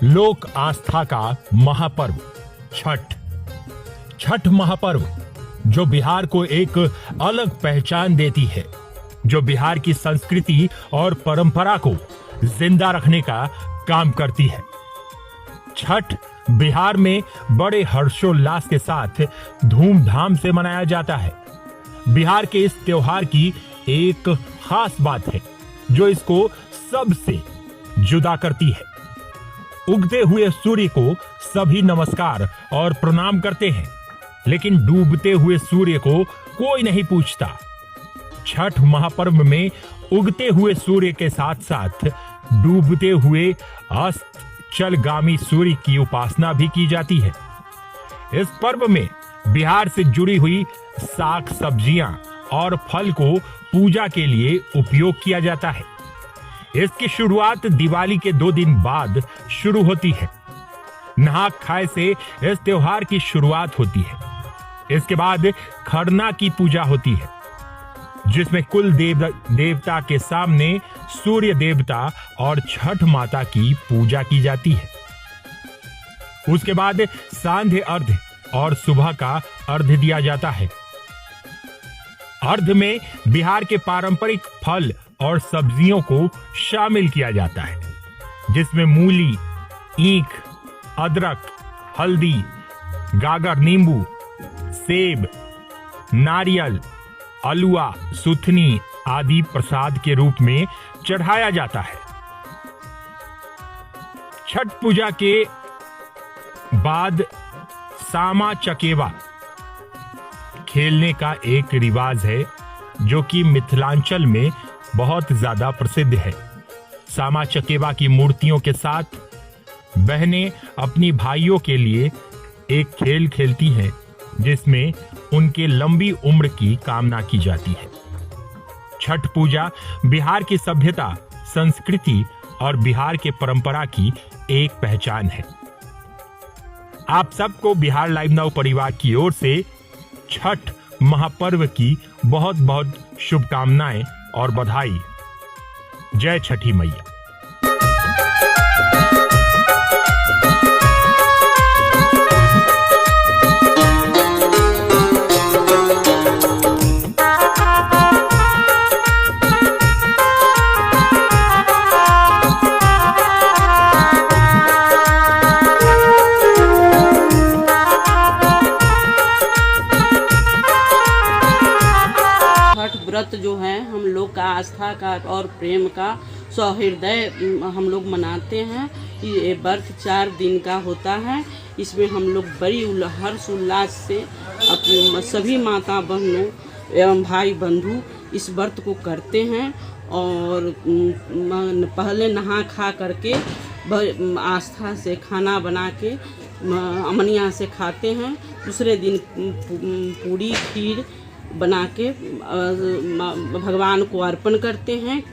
लोक आस्था का महापर्व छठ। छठ महापर्व जो बिहार को एक अलग पहचान देती है, जो बिहार की संस्कृति और परंपरा को जिंदा रखने का काम करती है। छठ बिहार में बड़े हर्षोल्लास के साथ धूमधाम से मनाया जाता है। बिहार के इस त्योहार की एक खास बात है जो इसको सबसे जुदा करती है। उगते हुए सूर्य को सभी नमस्कार और प्रणाम करते हैं, लेकिन डूबते हुए सूर्य को कोई नहीं पूछता। छठ महापर्व में उगते हुए सूर्य के साथ साथ डूबते हुए अस्ताचलगामी सूर्य की उपासना भी की जाती है। इस पर्व में बिहार से जुड़ी हुई साग सब्जियां और फल को पूजा के लिए उपयोग किया जाता है। इसकी शुरुआत दिवाली के 2 दिन बाद शुरू होती है। नहा खाए से इस त्योहार की शुरुआत होती है। इसके बाद खरना की पूजा होती है, जिसमें कुल देवता के सामने सूर्य देवता और छठ माता की पूजा की जाती है। उसके बाद सांध्य अर्घ्य और सुबह का अर्घ्य दिया जाता है। अर्घ्य में बिहार के पारंपरिक फल और सब्जियों को शामिल किया जाता है, जिसमें मूली, ईख, अदरक, हल्दी, गागर नींबू, सेब, नारियल, अलुआ, सुथनी आदि प्रसाद के रूप में चढ़ाया जाता है। छठ पूजा के बाद सामा चकेवा खेलने का एक रिवाज है जो कि मिथिलांचल में बहुत ज्यादा प्रसिद्ध है। सामा चकेवा की मूर्तियों के साथ बहनें अपनी भाइयों के लिए एक खेल खेलती हैं, जिसमें उनके लंबी उम्र की कामना की जाती है। छठ पूजा बिहार की सभ्यता, संस्कृति और बिहार के परंपरा की एक पहचान है। आप सबको बिहार लाइव नाउ परिवार की ओर से छठ महापर्व की बहुत बहुत शुभकामनाएं और बधाई। जय छठी मैया। व्रत जो है हम लोग का आस्था का और प्रेम का सौहृदय हम लोग मनाते हैं। ये व्रत 4 दिन का होता है। इसमें हम लोग बड़ी हर्ष उल्लास से अपने सभी माता बहनों एवं भाई बंधु इस व्रत को करते हैं और पहले नहा खा करके आस्था से खाना बना के अमनिया से खाते हैं। दूसरे दिन पूरी खीर बना के भगवान को अर्पण करते हैं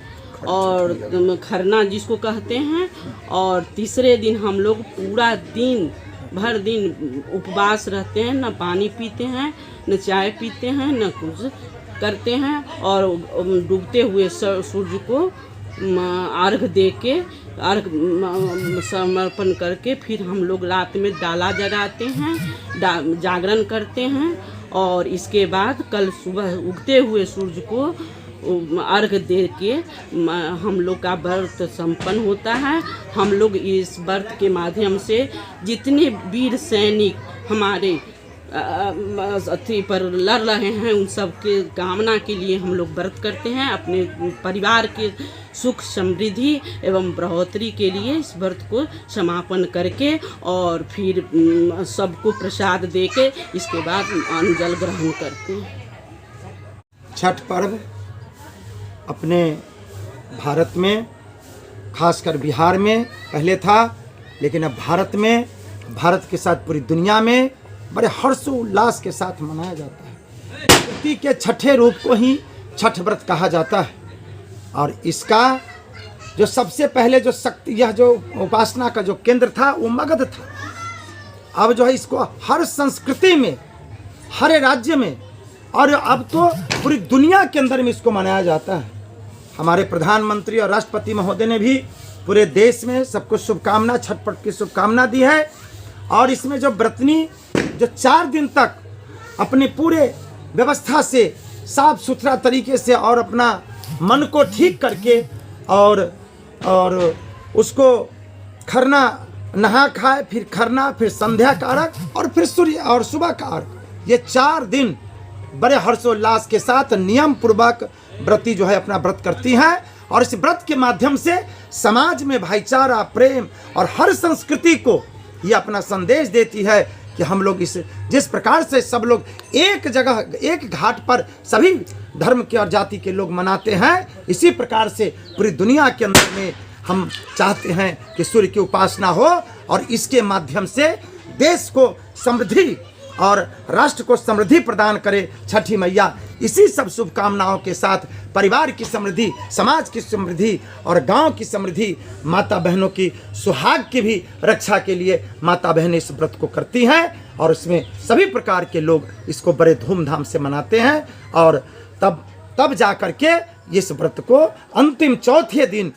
और खरना जिसको कहते हैं। और तीसरे दिन हम लोग पूरा दिन भर दिन उपवास रहते हैं, न पानी पीते हैं, न चाय पीते हैं, न कुछ करते हैं। और डूबते हुए सूर्य को अर्घ दे के समर्पण करके फिर हम लोग रात में डाला जगाते हैं, जागरण करते हैं। और इसके बाद कल सुबह उगते हुए सूर्य को अर्घ दे के हम लोग का व्रत संपन्न होता है। हम लोग इस व्रत के माध्यम से जितने वीर सैनिक हमारे अथी पर लड़ रहे हैं उन सब के कामना के लिए हम लोग व्रत करते हैं। अपने परिवार के सुख समृद्धि एवं बढ़ोतरी के लिए इस व्रत को समापन करके और फिर सबको प्रसाद दे के इसके बाद अन्न जल ग्रहण करते हैं। छठ पर्व अपने भारत में खासकर बिहार में पहले था, लेकिन अब भारत के साथ पूरी दुनिया में बड़े हर्षोल्लास के साथ मनाया जाता है। प्रकृति के छठे रूप को ही छठ व्रत कहा जाता है। और इसका जो सबसे पहले जो शक्ति, यह जो उपासना का जो केंद्र था वो मगध था। अब जो है इसको हर संस्कृति में, हर राज्य में और अब तो पूरी दुनिया के अंदर में इसको मनाया जाता है। हमारे प्रधानमंत्री और राष्ट्रपति महोदय ने भी पूरे देश में सबको शुभकामना, छठ पर्व की शुभकामना दी है। और इसमें जो व्रतनी जो 4 दिन तक अपने पूरे व्यवस्था से साफ सुथरा तरीके से और अपना मन को ठीक करके और उसको खरना नहा खाए, फिर खरना, फिर संध्या का अर्घ और फिर सूर्य और सुबह का अर्घ, ये 4 दिन बड़े हर्षोल्लास के साथ नियम पूर्वक व्रती जो है अपना व्रत करती हैं। और इस व्रत के माध्यम से समाज में भाईचारा, प्रेम और हर संस्कृति को ये अपना संदेश देती है कि हम लोग जिस प्रकार से सब लोग एक जगह, एक घाट पर सभी धर्म के और जाति के लोग मनाते हैं, इसी प्रकार से पूरी दुनिया के अंदर में हम चाहते हैं कि सूर्य की उपासना हो और इसके माध्यम से देश को समृद्धि और राष्ट्र को समृद्धि प्रदान करे छठी मैया। इसी सब शुभकामनाओं के साथ परिवार की समृद्धि, समाज की समृद्धि और गांव की समृद्धि, माता बहनों की सुहाग की भी रक्षा के लिए माता बहनें इस व्रत को करती हैं और इसमें सभी प्रकार के लोग इसको बड़े धूमधाम से मनाते हैं। और तब जा कर के इस व्रत को अंतिम चौथे दिन